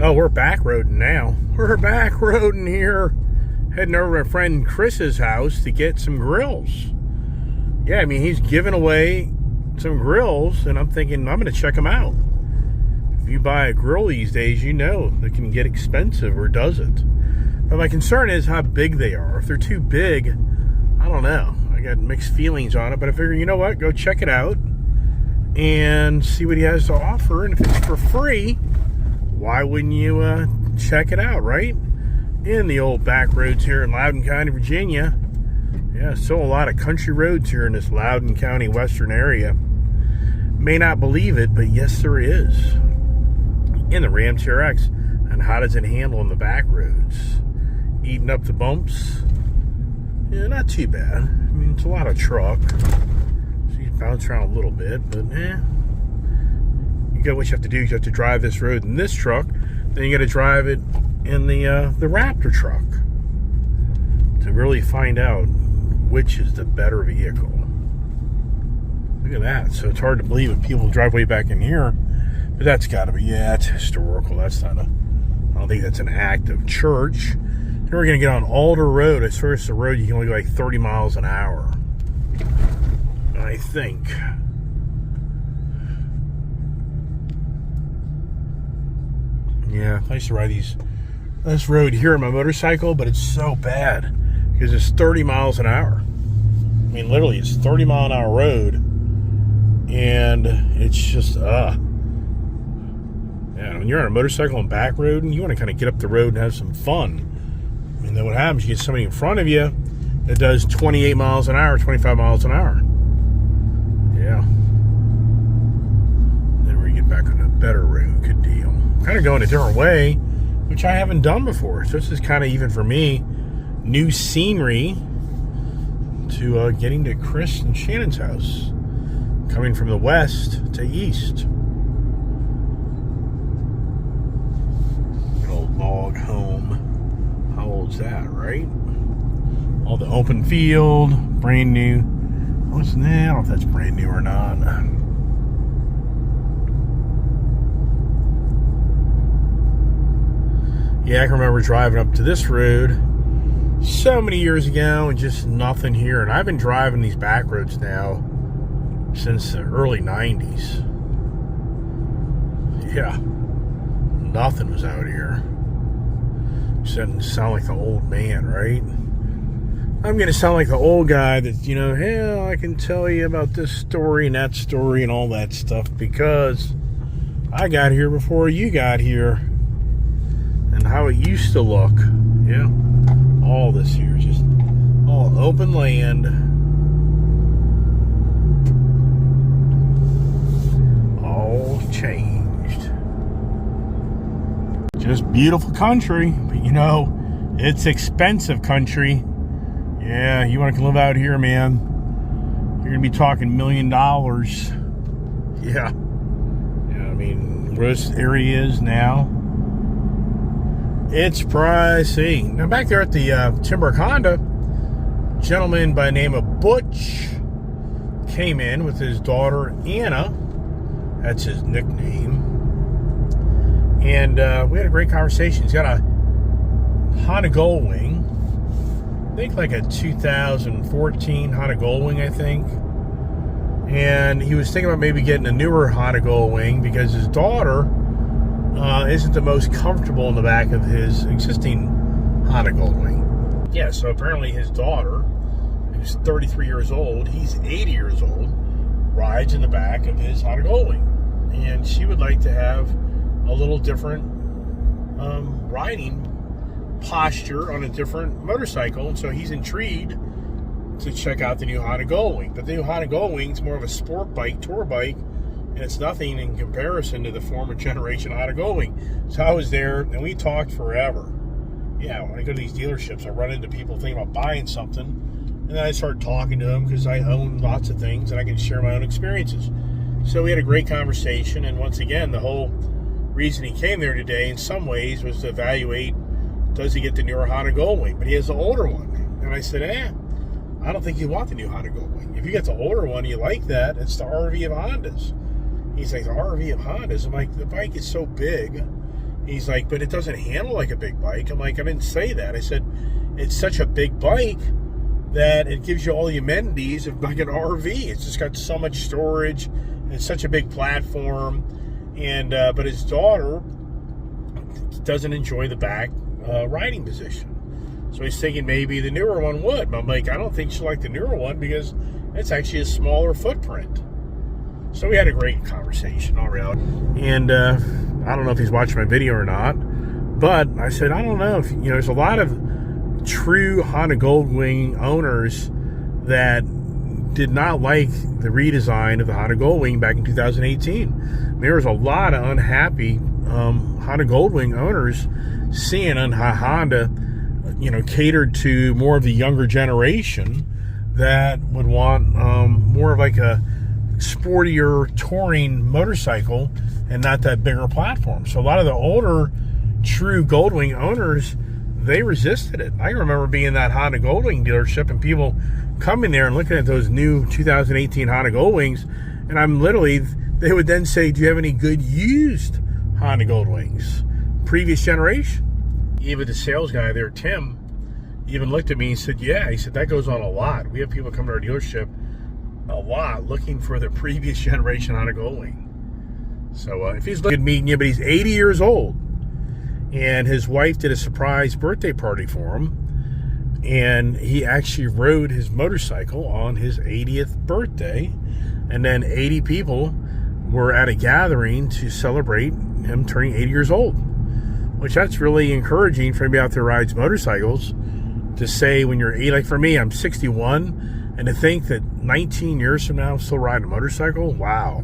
Oh, we're back roading now. We're back roading here. Heading over to my friend Chris's house to get some grills. Yeah, I mean, he's giving away some grills, and I'm thinking I'm going to check them out. If you buy a grill these days, you know it can get expensive, or does it? But my concern is how big they are. If they're too big, I don't know. I got mixed feelings on it, but I figure, you know what? Go check it out and see what he has to offer. And if it's for free, why wouldn't you check it out, right? In the old back roads here in Loudoun County, Virginia. Yeah, still a lot of country roads here in this Loudoun County western area. May not believe it, but yes, there is. In the Ram TRX. And how does it handle in the back roads? Eating up the bumps? Yeah, not too bad. I mean, it's a lot of truck. So you bounce around a little bit, but you got what you have to do. You have to drive this road in this truck. Then you got to drive it in the Raptor truck to really find out which is the better vehicle. Look at that. So it's hard to believe that people drive way back in here, but that's got to be, yeah, it's historical. That's not I don't think that's an act of church. And we're going to get on Alder Road. I swear it's the road you can only go like 30 miles an hour, I think. Yeah, I used to ride this road here on my motorcycle, but it's so bad because it's 30 miles an hour. I mean, literally, it's 30 mile an hour road, and it's just, yeah, when you're on a motorcycle and back road, and you want to kind of get up the road and have some fun. I mean, then what happens, you get somebody in front of you that does 28 miles an hour, 25 miles an hour. Yeah. Then we get back on a better road. Good deal. Kind of going a different way, which I haven't done before. So this is kind of, even for me, new scenery to getting to Chris and Shannon's house. Coming from the west to east. Good old log home. How old's that, right? All the open field, brand new. What's that? I don't know if that's brand new or not. Yeah, I can remember driving up to this road so many years ago and just nothing here. And I've been driving these back roads now since the early 90s. Yeah, nothing was out here. Shouldn't sound like the old man, right? I'm going to sound like the old guy that, you know, hey, I can tell you about this story and that story and all that stuff because I got here before you got here. And how it used to look. Yeah. All this here is just all open land. All changed. Just beautiful country. But you know, it's expensive country. Yeah, you want to live out here, man. You're going to be talking $1 million. Yeah. Yeah, I mean, where this area is now, it's pricey. Now back there at the Timbrook Honda, a gentleman by the name of Butch came in with his daughter Anna. That's his nickname. And we had a great conversation. He's got a Honda Goldwing. I think like a 2014 Honda Goldwing, I think. And he was thinking about maybe getting a newer Honda Goldwing because his daughter isn't the most comfortable in the back of his existing Honda Goldwing. Yeah, so apparently his daughter, who's 33 years old, he's 80 years old, rides in the back of his Honda Goldwing. And she would like to have a little different riding posture on a different motorcycle. And so he's intrigued to check out the new Honda Goldwing. But the new Honda Goldwing is more of a sport bike, tour bike, and it's nothing in comparison to the former generation Honda Goldwing. So I was there, and we talked forever. Yeah, when I go to these dealerships, I run into people thinking about buying something, and then I start talking to them because I own lots of things, and I can share my own experiences. So we had a great conversation, and once again, the whole reason he came there today, in some ways, was to evaluate, does he get the newer Honda Goldwing? But he has the older one. And I said, I don't think you want the new Honda Goldwing. If you get the older one, you like that, it's the RV of Hondas. He's like, the RV of Hondas? I'm like, the bike is so big, He's like, but it doesn't handle like a big bike. I'm like, I didn't say that. I said, it's such a big bike that it gives you all the amenities of like an RV. It's just got so much storage. It's such a big platform. And but his daughter doesn't enjoy the back riding position. So he's thinking maybe the newer one would. But I'm like, I don't think she'll like the newer one because it's actually a smaller footprint. So we had a great conversation all around. And I don't know if he's watching my video or not, but I said, I don't know if, there's a lot of true Honda Goldwing owners that did not like the redesign of the Honda Goldwing back in 2018. There was a lot of unhappy Honda Goldwing owners seeing how Honda, catered to more of the younger generation that would want more of like a sportier touring motorcycle and not that bigger platform. So a lot of the older true Goldwing owners, they resisted it. I remember being in that Honda Goldwing dealership and people coming there and looking at those new 2018 Honda Goldwings, and they would then say, do you have any good used Honda Goldwings? Previous generation? Even the sales guy there, Tim, even looked at me and said, yeah. He said, that goes on a lot. We have people come to our dealership a lot looking for the previous generation Honda Goldwing. So if he's looking at meeting you, but he's 80 years old. And his wife did a surprise birthday party for him. And he actually rode his motorcycle on his 80th birthday. And then 80 people were at a gathering to celebrate him turning 80 years old. Which that's really encouraging for anybody out there who rides motorcycles. To say when you're 80, like for me, I'm 61. And to think that 19 years from now I'm still riding a motorcycle, wow.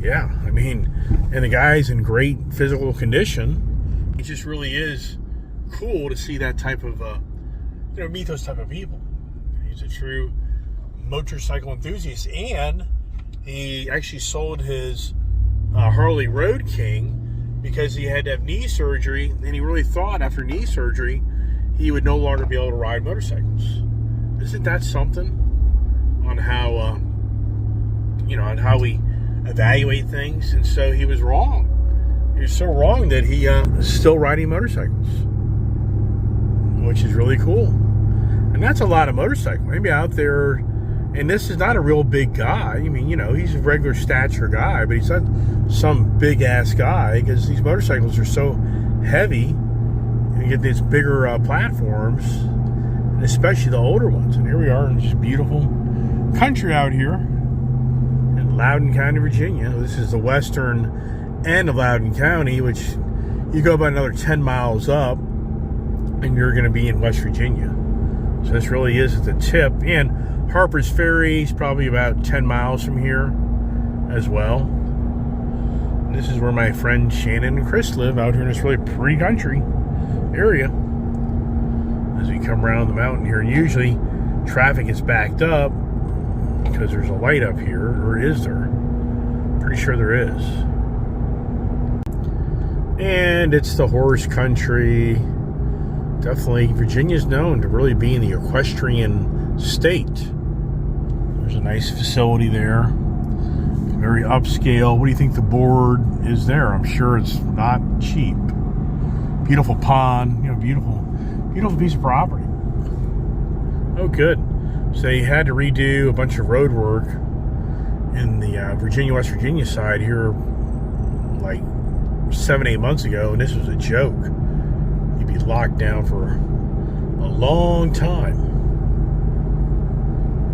Yeah, I mean, and the guy's in great physical condition. It just really is cool to see that type of, meet those type of people. He's a true motorcycle enthusiast, and he actually sold his Harley Road King because he had to have knee surgery, and he really thought after knee surgery he would no longer be able to ride motorcycles. Isn't that something on how, on how we evaluate things? And so he was wrong. He was so wrong that he is still riding motorcycles, which is really cool. And that's a lot of motorcycles. Maybe out there, and this is not a real big guy. I mean, he's a regular stature guy, but he's not some big ass guy because these motorcycles are so heavy. You get these bigger platforms, and especially the older ones. And here we are in just beautiful country out here in Loudoun County, Virginia. This is the western end of Loudoun County, which you go about another 10 miles up and you're going to be in West Virginia. So this really is at the tip. And Harper's Ferry is probably about 10 miles from here as well. And this is where my friend Shannon and Chris live, out here in this really pretty country area. As we come around the mountain here, usually traffic is backed up because there's a light up here, or is there? Pretty sure there is. And it's the horse country. Definitely, Virginia's known to really being the equestrian state. There's a nice facility there. Very upscale. What do you think the board is there? I'm sure it's not cheap. Beautiful pond. Beautiful piece of property. Oh, good. So they had to redo a bunch of road work in the West Virginia side here like 7-8 months ago, and this was a joke. You'd be locked down for a long time.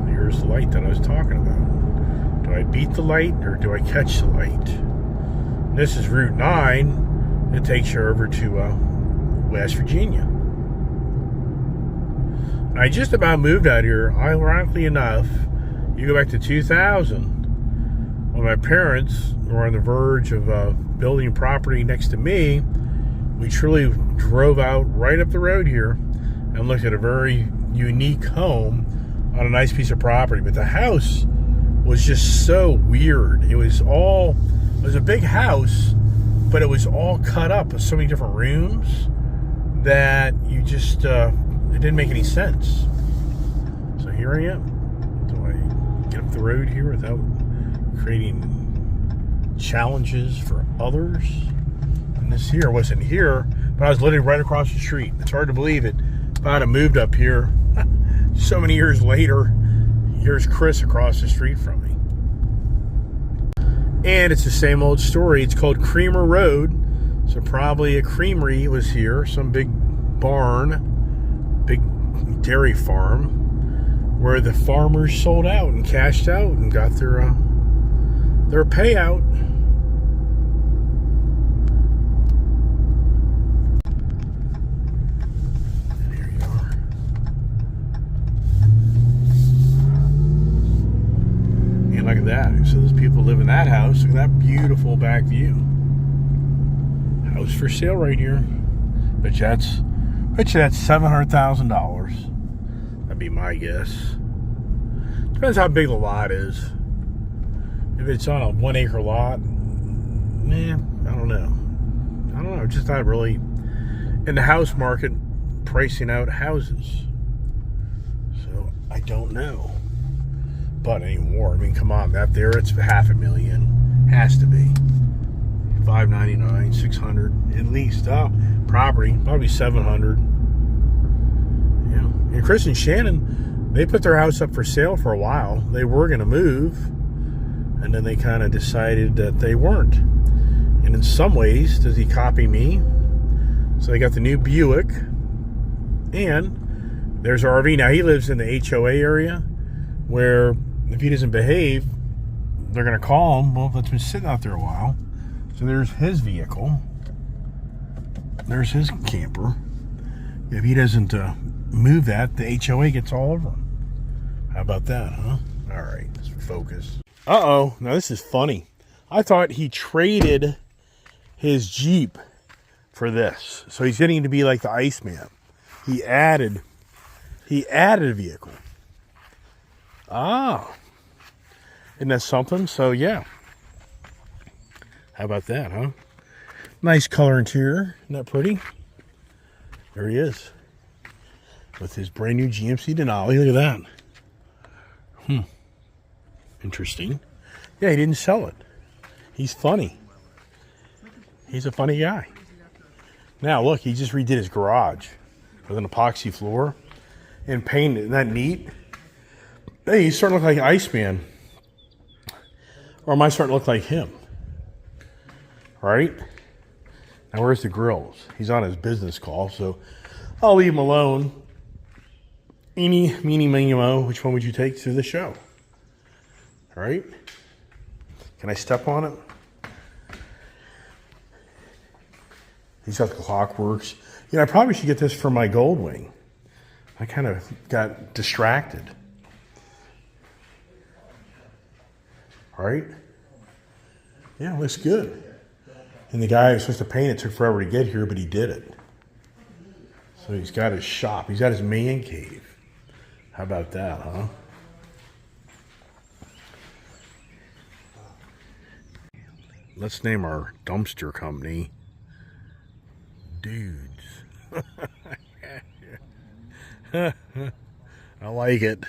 Here's the light that I was talking about. Do I beat the light or do I catch the light? And this is Route 9. It takes you over to West Virginia. I just about moved out here. Ironically enough, you go back to 2000. When my parents were on the verge of building property next to me, we truly drove out right up the road here and looked at a very unique home on a nice piece of property. But the house was just so weird. It was a big house, but it was all cut up with so many different rooms that you just, it didn't make any sense. So here I am. Do I get up the road here without creating challenges for others? And This here wasn't here, but I was literally right across the street. It's hard to believe it. If I'd have moved up here so many years later, here's Chris across the street from me. And it's the same old story. It's called Creamer Road. So probably a creamery was here, some big barn, big dairy farm, where the farmers sold out and cashed out and got their payout. And here you are. And look at that. So those people live in that house. Look at that beautiful back view. House for sale right here. Bet you that's $700,000. That'd be my guess. Depends how big the lot is. If it's on a 1 acre lot, I don't know. Just not really in the house market pricing out houses. So I don't know. But anymore, I mean, come on, that there, it's $500,000. Has to be. $599, $600 at least. Property, probably $700. Yeah. And Chris and Shannon, they put their house up for sale for a while. They were going to move, and then they kind of decided that they weren't. And in some ways, does he copy me? So they got the new Buick, and there's RV. Now he lives in the HOA area, where if he doesn't behave, they're going to call him. Well, that's been sitting out there a while. So there's his vehicle. There's his camper. If he doesn't move that, the HOA gets all over him. How about that, huh? All right, let's focus. Uh-oh, now this is funny. I thought he traded his Jeep for this. So he's getting to be like the Iceman. He added a vehicle. Ah. Isn't that something? So, yeah. How about that, huh? Nice color interior. Isn't that pretty? There he is. With his brand new GMC Denali. Look at that. Interesting. Yeah, he didn't sell it. He's funny. He's a funny guy. Now, look, he just redid his garage with an epoxy floor and painted. Isn't that neat? Hey, he's starting to look like Iceman. Or am I starting to look like him? Right? Now, where's the grills? He's on his business call, so I'll leave him alone. Eeny, meeny, miny, mo. Which one would you take to the show? All right? Can I step on it? He's got the Clockworks. You know, I probably should get this for my Goldwing. I kind of got distracted. All right? Yeah, looks good. And the guy who was supposed to paint it took forever to get here, but he did it. So he's got his shop. He's got his man cave. How about that, huh? Let's name our dumpster company Dudes. I like it.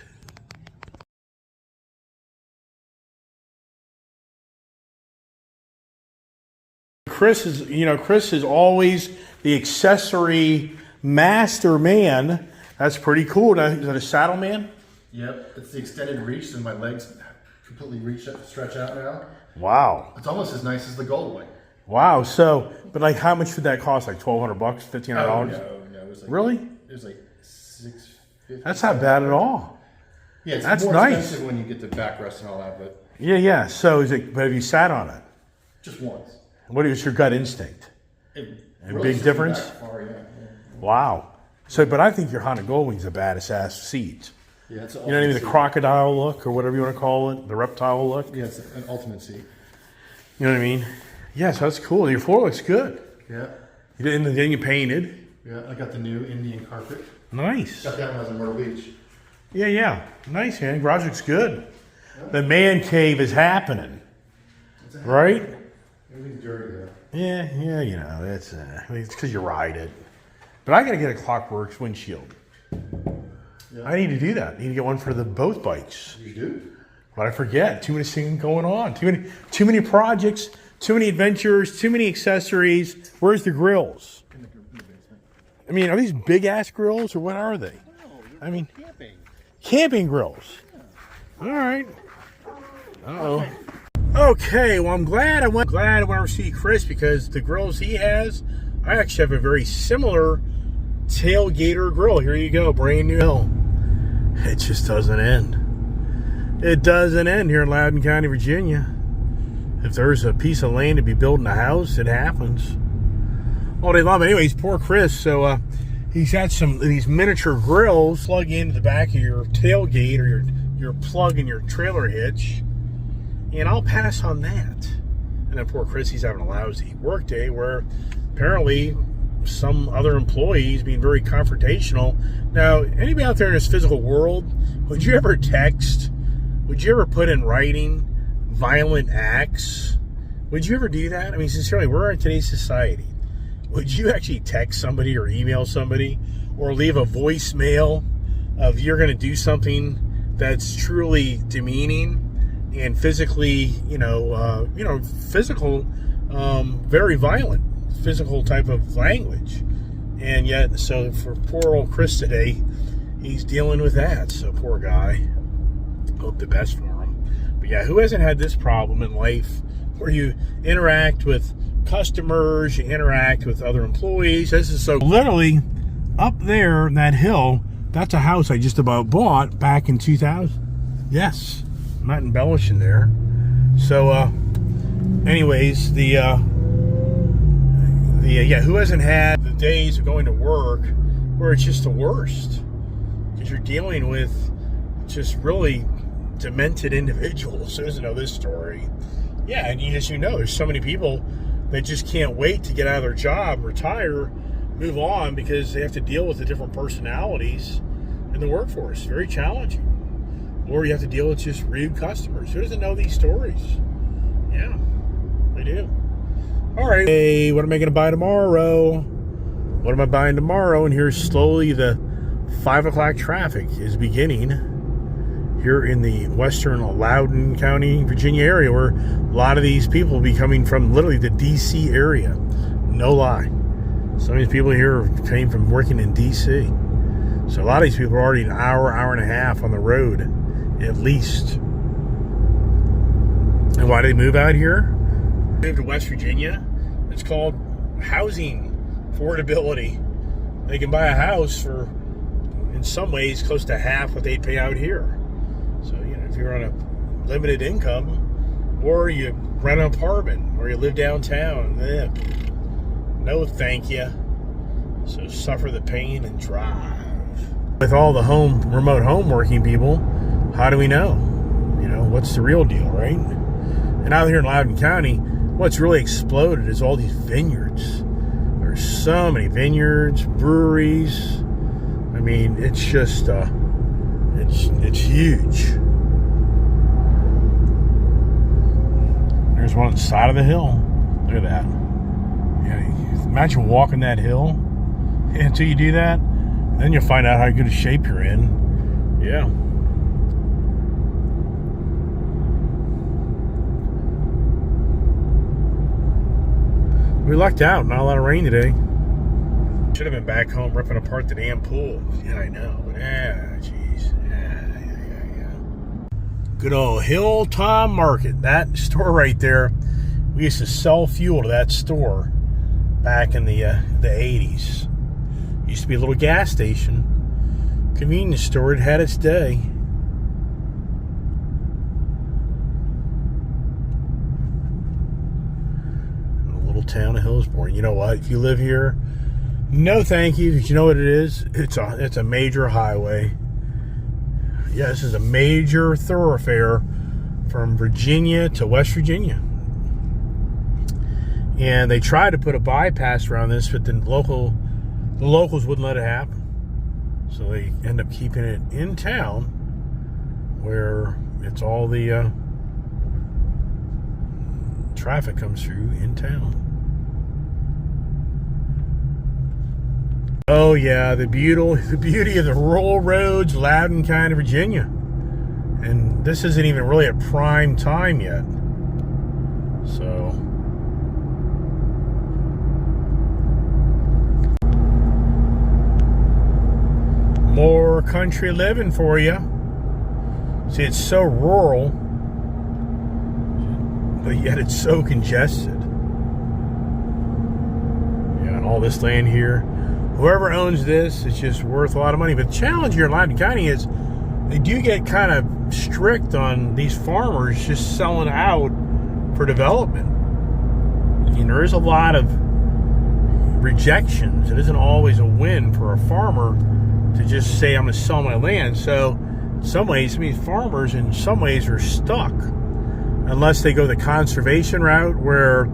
Chris is always the accessory master man. That's pretty cool. Now, is that a saddle man? Yep, it's the extended reach, and my legs completely stretch out now. Wow. It's almost as nice as the Goldwing. Wow. So, but like, how much would that cost? Like $1,200, $1,500? No, it was like, really? It was like $650. That's not bad at all. Yeah, it's that's more nice. expensive when you get the backrest and all that, but Yeah. So is it? But have you sat on it? just once. What is your gut instinct? It A really big sits me difference? back far, yeah. Wow. So, but I think your Honda Goldwing's a badass ass seat. Yeah, it's You know what I mean? The crocodile look, or whatever you want to call it, the reptile look. Yeah, it's an ultimate seat. You know what I mean? Yeah, so that's cool. Your floor looks good. Yeah. And then you painted. Yeah, I got the new Indian carpet. Nice. Got that when I was in Myrtle Beach. Yeah. Nice, man. Garage looks good. Yeah. The man cave is happening. Right? Everything's dirty though. Yeah, you know, it's because you ride it. But I got to get a Clockworks windshield. Yeah. I need to do that. I need to get one for both bikes. You do? But I forget. Too many things going on. Too many projects. Too many adventures, too many accessories. Where's the grills? In the basement. I mean, are these big-ass grills, or what are they? No, I mean, camping. Camping grills. All right. Uh-oh. Okay, well, I'm glad I went to see Chris, because the grills he has, I actually have a very similar Tailgater grill. Here you go, brand new. It just doesn't end. It doesn't end here in Loudoun County, Virginia. If there's a piece of land to be building a house, it happens all day long. But anyways, poor Chris. So he's got some of these miniature grills plug into the back of your tailgate, or your plug in your trailer hitch. And I'll pass on that. And then poor Chris, he's having a lousy work day where apparently some other employees being very confrontational. Now, anybody out there in this physical world, would you ever text? Would you ever put in writing violent acts? Would you ever do that? I mean, sincerely, we're in today's society. Would you actually text somebody or email somebody or leave a voicemail of you're going to do something that's truly demeaning and physically, physical, very violent, physical type of language? And yet, so for poor old Chris today, he's dealing with that. So poor guy. Hope the best for him. But yeah, who hasn't had this problem in life where you interact with customers, you interact with other employees? This is so literally up there, that hill, that's a house I just about bought back in 2000. Yes, I'm not embellishing there. So, anyways, who hasn't had the days of going to work where it's just the worst? Because you're dealing with just really demented individuals. Who doesn't know this story? Yeah, and there's so many people that just can't wait to get out of their job, retire, move on, because they have to deal with the different personalities in the workforce. Very challenging. Or you have to deal with just rude customers. Who doesn't know these stories? Yeah, they do. All right. Hey, what am I going to buy tomorrow? What am I buying tomorrow? And here's slowly the 5 o'clock traffic is beginning here in the western Loudoun County, Virginia area, where a lot of these people will be coming from literally the D.C. area. No lie. Some of these people here came from working in D.C. So a lot of these people are already an hour and a half on the road, at least. And why did they move out here? Moved to West Virginia. It's called housing affordability. They can buy a house for, in some ways, close to half what they'd pay out here. So, if you're on a limited income, or you rent an apartment, or you live downtown, no thank you. So suffer the pain and drive. With all the remote home working people, how do we know? What's the real deal, right? And out here in Loudoun County, what's really exploded is all these vineyards. There's so many vineyards, breweries. I mean, it's just, it's huge. There's one on the side of the hill. Look at that. Yeah, imagine walking that hill. Until you do that, then you'll find out how good a shape you're in. Yeah. We lucked out. Not a lot of rain today. Should have been back home ripping apart the damn pool. Yeah, I know. But jeez. Yeah. Good old Hilltop Market. That store right there. We used to sell fuel to that store back in the 80s. Used to be a little gas station. Convenience store. It had its day. Town of Hillsborough. You know what? If you live here, no thank you. You know what it is? It's a major highway. Yeah, this is a major thoroughfare from Virginia to West Virginia. And they tried to put a bypass around this, but the locals wouldn't let it happen. So they end up keeping it in town, where it's all the traffic comes through in town. Oh yeah, the beauty of the rural roads, Loudoun County, Virginia. And this isn't even really a prime time yet. So, country living for you. See, it's so rural, but yet it's so congested. Yeah, and all this land here. Whoever owns this, it's just worth a lot of money. But the challenge here in Loudoun County is they do get kind of strict on these farmers just selling out for development. And there is a lot of rejections. It isn't always a win for a farmer to just say, I'm going to sell my land. So in some ways, I mean, farmers in some ways are stuck unless they go the conservation route, where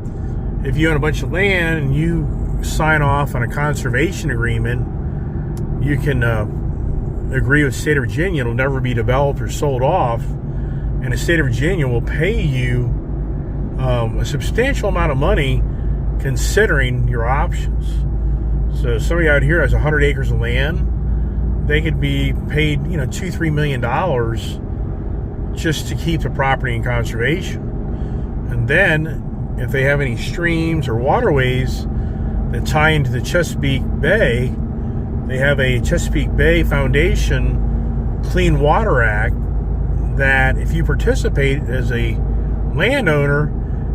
if you own a bunch of land and you sign off on a conservation agreement, you can agree with the state of Virginia it'll never be developed or sold off, and the state of Virginia will pay you a substantial amount of money considering your options. So somebody out here has 100 acres of land, they could be paid, $2-3 million just to keep the property in conservation. And then if they have any streams or waterways that tie into the Chesapeake Bay, they have a Chesapeake Bay Foundation Clean Water Act that if you participate as a landowner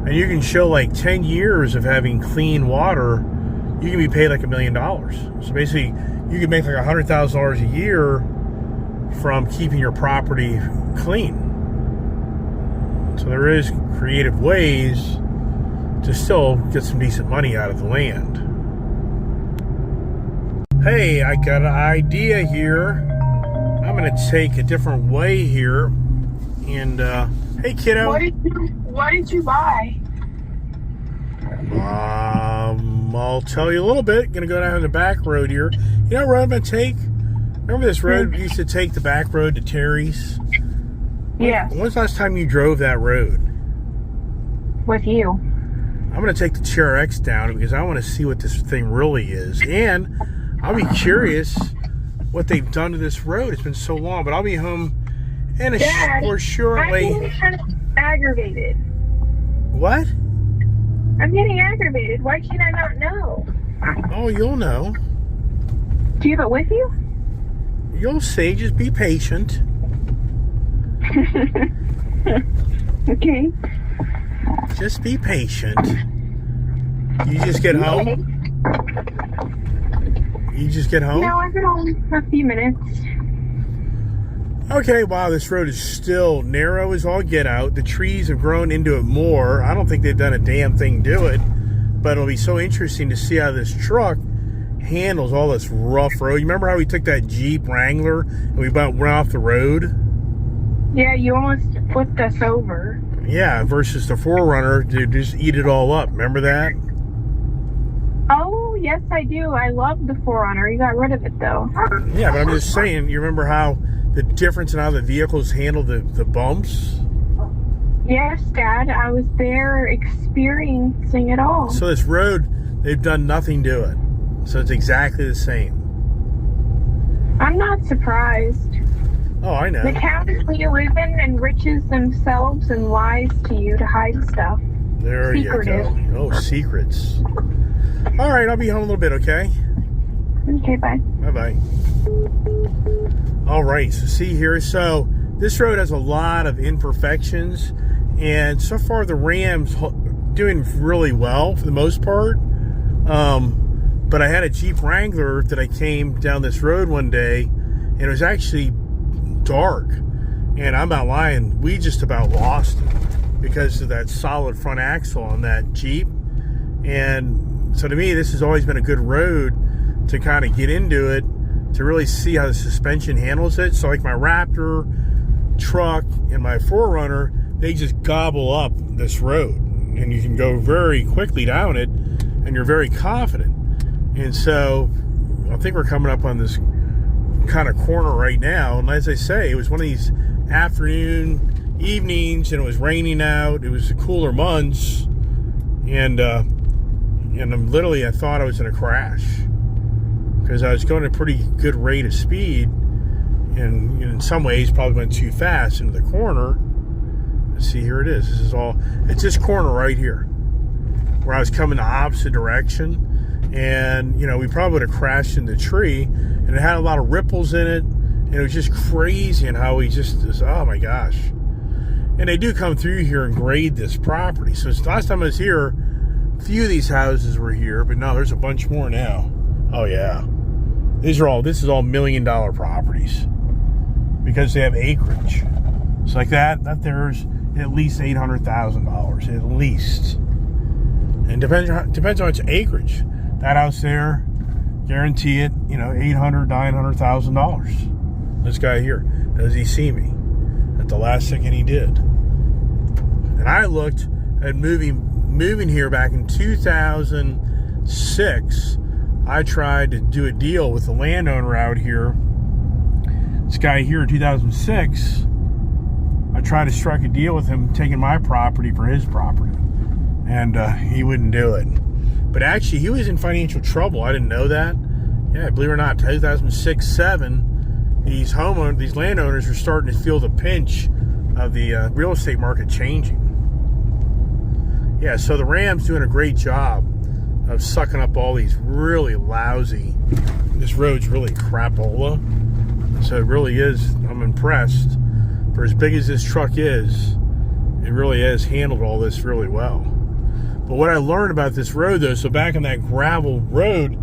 and you can show like 10 years of having clean water, you can be paid like $1 million. So basically, you can make like $100,000 a year from keeping your property clean. So there is creative ways to still get some decent money out of the land. Hey, I got an idea here. I'm going to take a different way here. And, hey, kiddo. What did you buy? I'll tell you a little bit. Gonna go down the back road here. You know what road I'm gonna take? Remember this road we used to take the back road to Terry's? Yeah. When's the last time you drove that road? With you. I'm gonna take the TRX down because I want to see what this thing really is. And I'll be curious what they've done to this road. It's been so long, but I'll be home in a shortly. I'm getting kind of aggravated. What? I'm getting aggravated. Why can't I not know? Oh, you'll know. Do you have it with you? You'll see. Just be patient. Okay. Just be patient. You just get home? You just get home? No, I've been home a few minutes. Okay, wow, this road is still narrow as all get out. The trees have grown into it more. I don't think they've done a damn thing to it, but it'll be so interesting to see how this truck handles all this rough road. You remember how we took that Jeep Wrangler and we went off the road? Yeah, you almost flipped us over. Yeah, versus the 4Runner to just eat it all up. Remember that? Oh, yes, I do. I love the 4Runner. You got rid of it, though. Yeah, but I'm just saying, you remember how the difference in how the vehicles handle the bumps? Yes, Dad. I was there experiencing it all. So this road, they've done nothing to it. So it's exactly the same. I'm not surprised. Oh, I know. The towns we live in enriches themselves and lies to you to hide stuff. There Secretive. you go. Oh, secrets. All right, I'll be home a little bit, okay? Okay, bye. Bye-bye. All right, so see here. So this road has a lot of imperfections, and so far the Ram's doing really well for the most part. But I had a Jeep Wrangler that I came down this road one day, and it was actually dark. And I'm not lying, we just about lost it because of that solid front axle on that Jeep. And so to me, this has always been a good road to kind of get into it, to really see how the suspension handles it. So like my Raptor truck and my 4Runner, they just gobble up this road, and you can go very quickly down it, and you're very confident. And so I think we're coming up on this kind of corner right now, and as I say, it was one of these afternoon evenings, and it was raining out. It was the cooler months, and I'm literally, I thought I was in a crash because I was going at a pretty good rate of speed, and in some ways probably went too fast into the corner. Let's see, here it is. This is all, it's this corner right here where I was coming the opposite direction, and we probably would have crashed in the tree, and it had a lot of ripples in it, And it was just crazy, and how he just, oh my gosh. And they do come through here and grade this property. So last time I was here, a few of these houses were here, but no, there's a bunch more now. Oh yeah. This is all $1 million properties because they have acreage. It's like that there's at least $800,000, at least. And depends on its acreage. That house there, guarantee it, $800,000, $900,000. This guy here, does he see me? At the last second he did. And I looked at moving here back in 2006. I tried to do a deal with the landowner out here. This guy here in 2006, I tried to strike a deal with him taking my property for his property. And he wouldn't do it. But actually, he was in financial trouble. I didn't know that. Yeah, believe it or not, 2006, 2007, these landowners are starting to feel the pinch of the real estate market changing. Yeah, so the Rams doing a great job of sucking up all these really lousy. This road's really crapola. So it really is. I'm impressed. For as big as this truck is, it really has handled all this really well. But what I learned about this road, though, so back on that gravel road,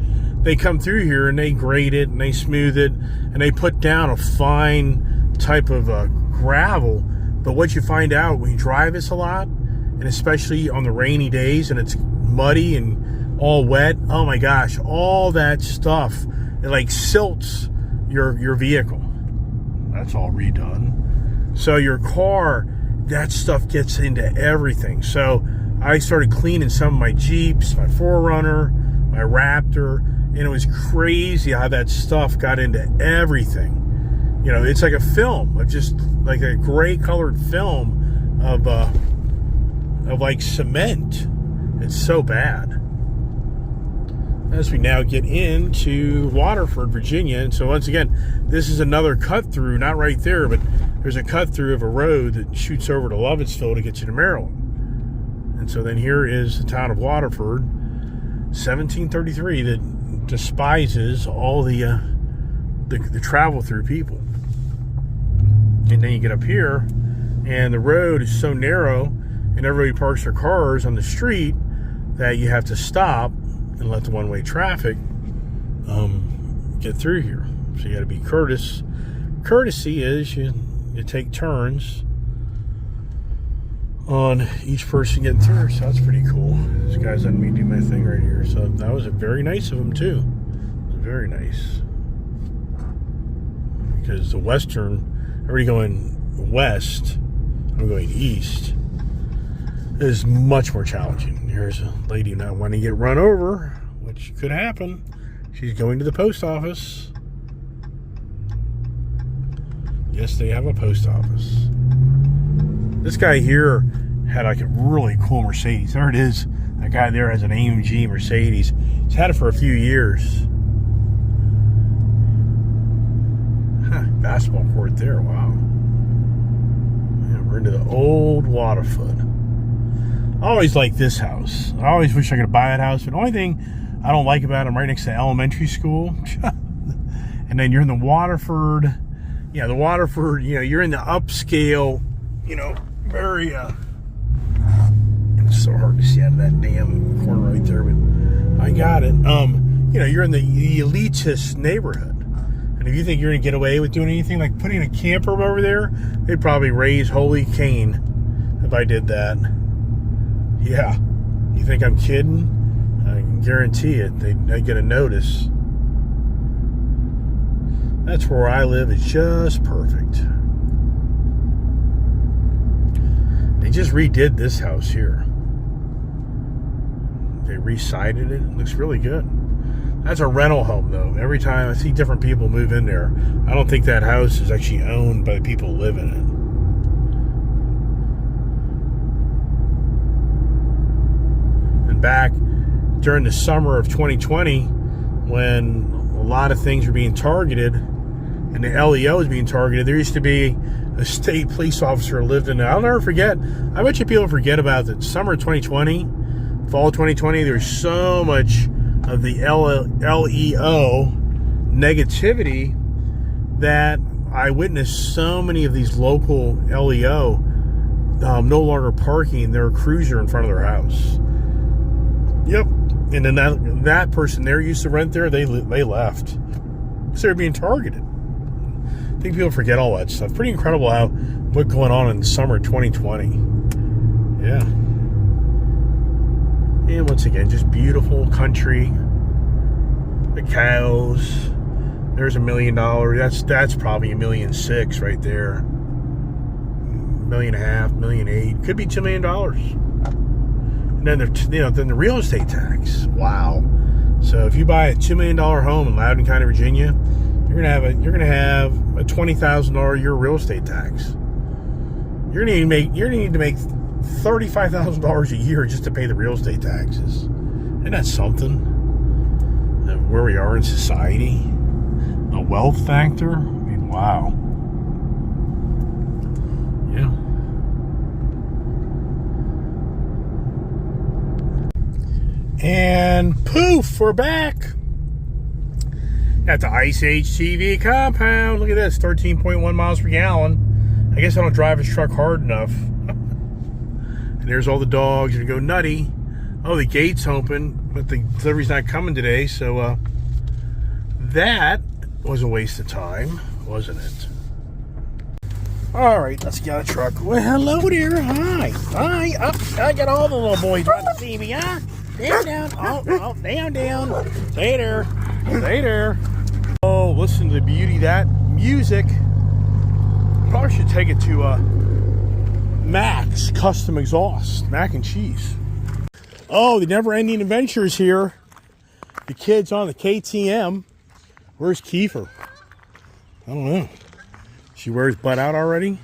they come through here and they grade it and they smooth it and they put down a fine type of gravel. But what you find out when you drive this a lot, and especially on the rainy days and it's muddy and all wet, oh my gosh, all that stuff, it like silts your vehicle. That's all redone. So your car, that stuff gets into everything. So I started cleaning some of my Jeeps, my 4Runner, my Raptor, and it was crazy how that stuff got into everything. It's like a film, of just like a gray colored film of like cement. It's so bad. As we now get into Waterford, Virginia, and so once again, this is another cut through, not right there, but there's a cut through of a road that shoots over to Lovettsville to get you to Maryland. And so then here is the town of Waterford, 1733, that despises all the travel through people. And then you get up here, and the road is so narrow, and everybody parks their cars on the street that you have to stop and let the one-way traffic get through here. So you got to be courteous. Courtesy is you take turns on each person getting through. So that's pretty cool. This guy's letting me do my thing right here. So that was very nice of him too. It was very nice. Because the western, everybody going west, I'm going east, is much more challenging. Here's a lady not wanting to get run over, which could happen. She's going to the post office. Yes, they have a post office. This guy here had like a really cool Mercedes. There it is. That guy there has an AMG Mercedes. He's had it for a few years. Basketball court there. Wow. Yeah, we're into the old Waterford. I always like this house. I always wish I could buy that house. But the only thing I don't like about it, I'm right next to elementary school. And then you're in the Waterford. Yeah, the Waterford, you're in the upscale, very, it's so hard to see out of that damn corner right there, but I got it. You're in the elitist neighborhood. And if you think you're going to get away with doing anything like putting a camper over there, they'd probably raise holy Cain if I did that. Yeah. You think I'm kidding? I can guarantee it. They'd get a notice. That's where I live. It's just perfect. They just redid this house here. They re-sided it. It looks really good. That's a rental home, though. Every time I see different people move in there, I don't think that house is actually owned by the people who live in it. And back during the summer of 2020, when a lot of things were being targeted, and the LEO was being targeted, there used to be a state police officer who lived in there. I'll never forget. I bet you people forget about the summer of 2020, fall of 2020. There's so much of the LEO negativity that I witnessed so many of these local LEO no longer parking their cruiser in front of their house. Yep. And then that person there used to rent there, they left. So they're being targeted. I think people forget all that stuff. Pretty incredible what's going on in the summer of 2020. Yeah. And once again, just beautiful country. The cows. There's $1 million. That's probably $1.6 million right there. $1.5 million, $1.8 million. Could be $2 million. And then then the real estate tax. Wow. So if you buy a $2 million home in Loudoun County, Virginia, you're gonna have a $20,000 a year real estate tax. You're gonna need to make $35,000 a year just to pay the real estate taxes. And that's something. Where we are in society, a wealth factor. I mean, wow. Yeah. And poof, we're back at the Ice Age TV compound. Look at this, 13.1 miles per gallon. I guess I don't drive his truck hard enough. And there's all the dogs that go nutty. Oh, the gate's open, but the delivery's not coming today, so that was a waste of time, wasn't it? All right, let's get a truck. Well, hello there. Hi. I got all the little boys wanting to see me, huh? Down. Oh, down. Stay there. Oh, listen to the beauty of that music. Probably should take it to Mac's Custom Exhaust, mac and cheese. Oh, the never-ending adventures here. The kid's on the KTM. Where's Kiefer? I don't know. She wears butt out already?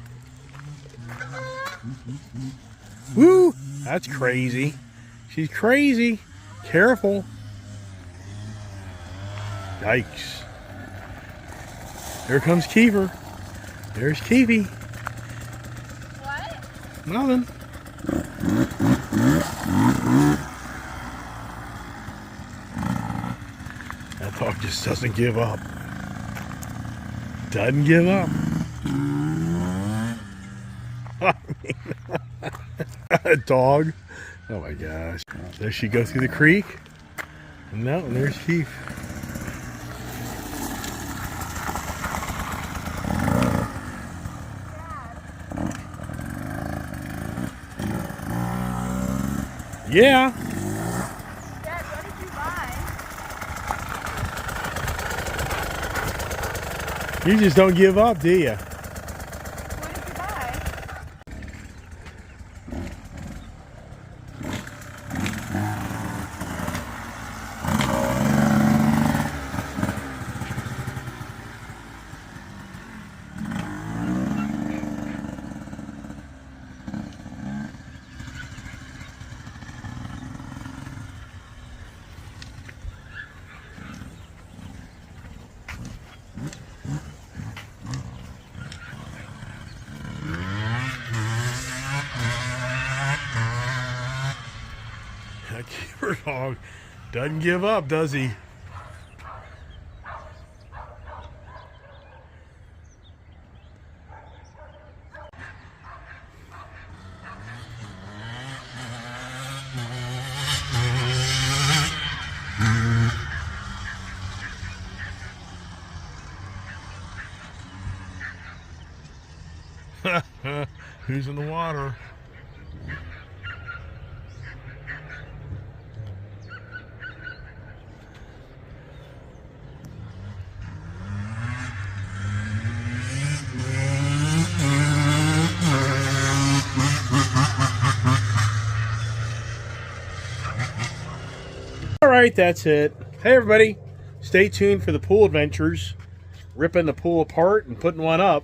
Woo! That's crazy. She's crazy. Careful. Yikes. Here comes Kiefer. There's Kiwi. What? Nothing. That dog just doesn't give up. Doesn't give up. A dog. Oh my gosh. Does she go through the creek? No, and there's Keith. Yeah. Dad, what did you buy? You just don't give up, do you? What did you buy? That keeper dog doesn't give up, does he? Who's in the water? All right, that's it. Hey, everybody. Stay tuned for the pool adventures. Ripping the pool apart and putting one up.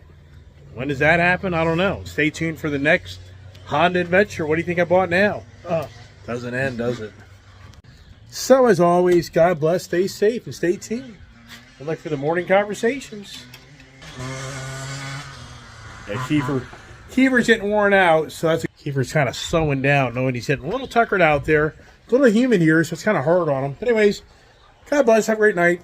When does that happen? I don't know. Stay tuned for the next Honda adventure. What do you think I bought now? Doesn't end, does it? So, as always, God bless, stay safe, and stay tuned. Good luck for the morning conversations. Yeah, Kiefer's getting worn out, so Kiefer's kind of slowing down, knowing he's getting a little tuckered out there. A little humid here, so it's kind of hard on him. But anyways, God bless. Have a great night.